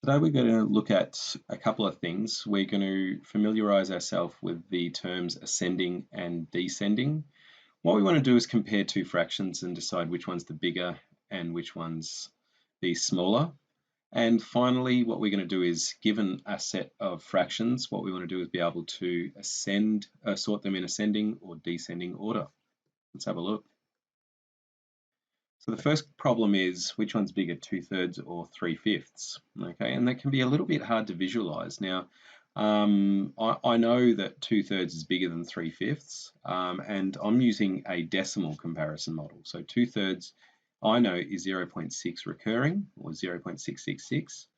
Today we're going to look at a couple of things. We're going to familiarize ourselves with the terms ascending and descending. What we want to do is compare two fractions and decide which one's the bigger and which one's the smaller. And finally, what we're going to do is, given a set of fractions, what we want to do is be able to sort them in ascending or descending order. Let's have a look. So the first problem is which one's bigger, 2/3 or 3/5? Okay, and that can be a little bit hard to visualize. Now, I know that 2/3 is bigger than 3/5, and I'm using a decimal comparison model. So 2/3 I know is 0.6 recurring, or 0.666.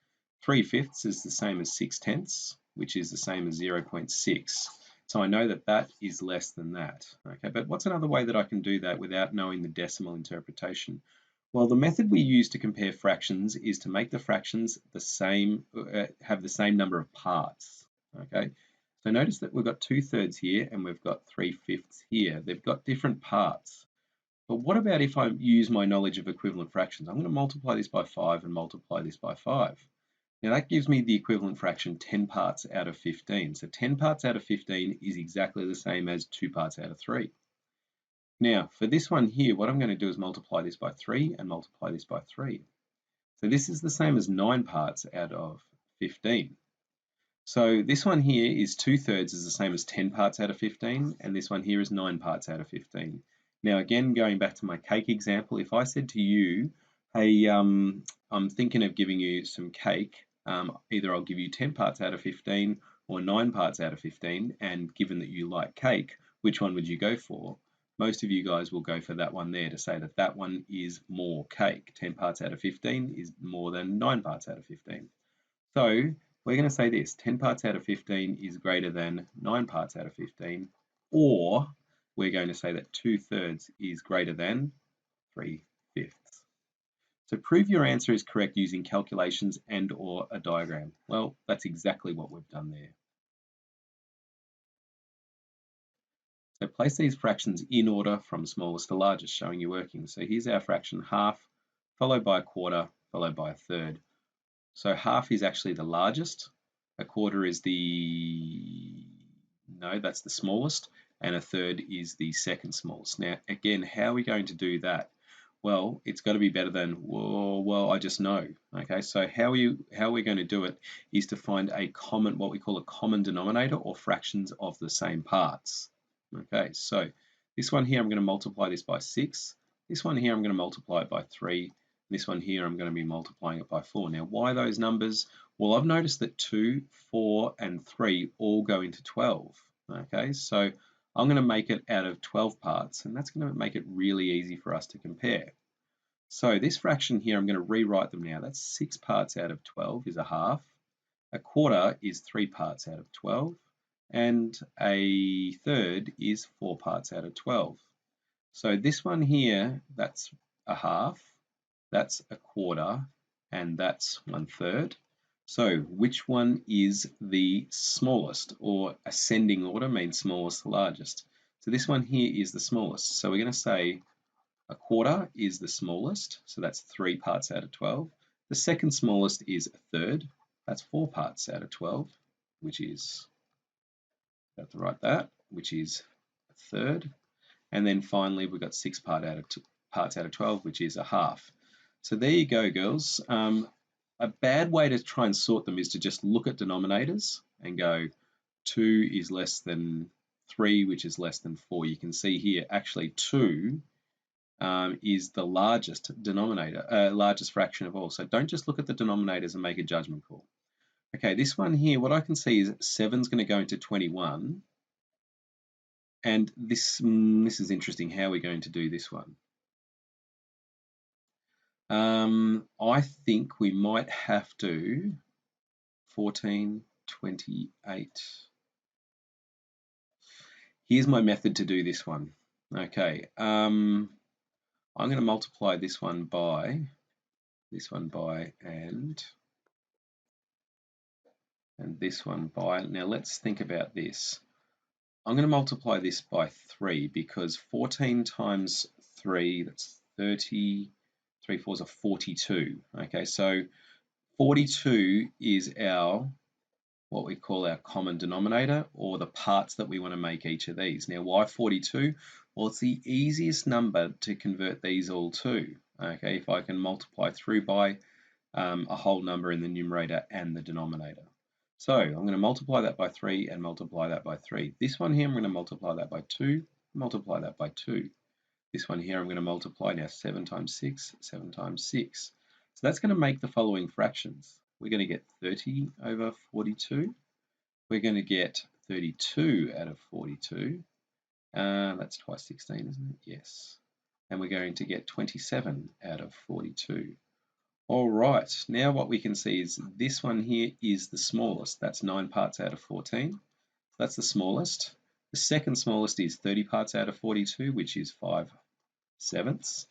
3/5 is the same as 6/10, which is the same as 0.6. So I know that that is less than that. Okay, but what's another way that I can do that without knowing the decimal interpretation? Well, the method we use to compare fractions is to make the fractions the same, have the same number of parts. Okay, so notice that we've got 2/3 here and we've got 3/5 here. They've got different parts. But what about if I use my knowledge of equivalent fractions? I'm going to multiply this by 5 and multiply this by 5. Now that gives me the equivalent fraction 10 parts out of 15. So 10 parts out of 15 is exactly the same as 2 parts out of 3. Now for this one here, what I'm going to do is multiply this by 3 and multiply this by 3. So this is the same as 9 parts out of 15. So this one here is 2/3 is the same as 10 parts out of 15, and this one here is 9 parts out of 15. Now again, going back to my cake example, if I said to you, hey, I'm thinking of giving you some cake, either I'll give you 10 parts out of 15 or 9 parts out of 15, and given that you like cake, which one would you go for? Most of you guys will go for that one there to say that that one is more cake. 10 parts out of 15 is more than 9 parts out of 15. So we're going to say this, 10 parts out of 15 is greater than 9 parts out of 15, or we're going to say that 2/3 is greater than 3/5. So prove your answer is correct using calculations and or a diagram. Well, that's exactly what we've done there. So place these fractions in order from smallest to largest, showing you working. So here's our fraction half, followed by a quarter, followed by a third. So half is actually the largest, a quarter is that's the smallest, and a third is the second smallest. Now, again, how are we going to do that? Well, it's got to be better than, well, I just know. Okay, so how we're going to do it is to find a common, what we call a common denominator, or fractions of the same parts. Okay, so this one here, I'm going to multiply this by 6. This one here, I'm going to multiply it by 3. This one here, I'm going to be multiplying it by 4. Now, why those numbers? Well, I've noticed that 2, 4, and 3 all go into 12. Okay, so I'm going to make it out of 12 parts, and that's going to make it really easy for us to compare. So this fraction here, I'm going to rewrite them now. That's 6 parts out of 12 is a half. A quarter is 3 parts out of 12. And a third is 4 parts out of 12. So this one here, that's a half. That's a quarter, and that's 1/3. So which one is the smallest, or ascending order means smallest to largest? So this one here is the smallest. So we're going to say a quarter is the smallest, so that's 3 parts out of 12. The second smallest is a third, that's 4 parts out of 12, which is, I have to write that, which is a third. And then finally we've got 6 parts out of 12, which is a half. So there you go, girls. A bad way to try and sort them is to just look at denominators and go 2 is less than 3, which is less than 4. You can see here actually 2 is the largest denominator, largest fraction of all. So don't just look at the denominators and make a judgment call. Okay, this one here, what I can see is 7 is going to go into 21. And this is interesting. How are we going to do this one? I think we might have to 14, 28. Here's my method to do this one. Okay, I'm going to multiply this one by, and this one by. Now let's think about this. I'm going to multiply this by 3 because 14 times 3, that's 30. 3 fours are 42. Okay, so 42 is what we call our common denominator, or the parts that we want to make each of these. Now, why 42? Well, it's the easiest number to convert these all to. Okay, if I can multiply through by a whole number in the numerator and the denominator. So I'm going to multiply that by 3 and multiply that by 3. This one here, I'm going to multiply that by 2, multiply that by 2. This one here, I'm going to multiply now 7 times 6, 7 times 6. So that's going to make the following fractions. We're going to get 30 over 42. We're going to get 32 out of 42. That's twice 16, isn't it? Yes. And we're going to get 27 out of 42. All right, now what we can see is this one here is the smallest. That's 9 parts out of 14. That's the smallest. The second smallest is 30 parts out of 42, which is 5/7.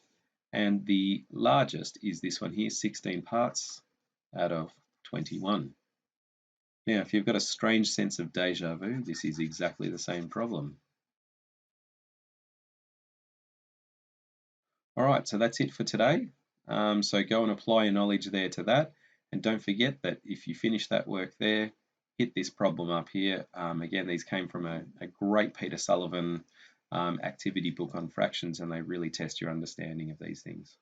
And the largest is this one here, 16 parts out of 21. Now, if you've got a strange sense of deja vu, this is exactly the same problem. All right, so that's it for today. So go and apply your knowledge there to that. And don't forget that if you finish that work there, hit this problem up here. Again, these came from a great Peter Sullivan activity book on fractions, and they really test your understanding of these things.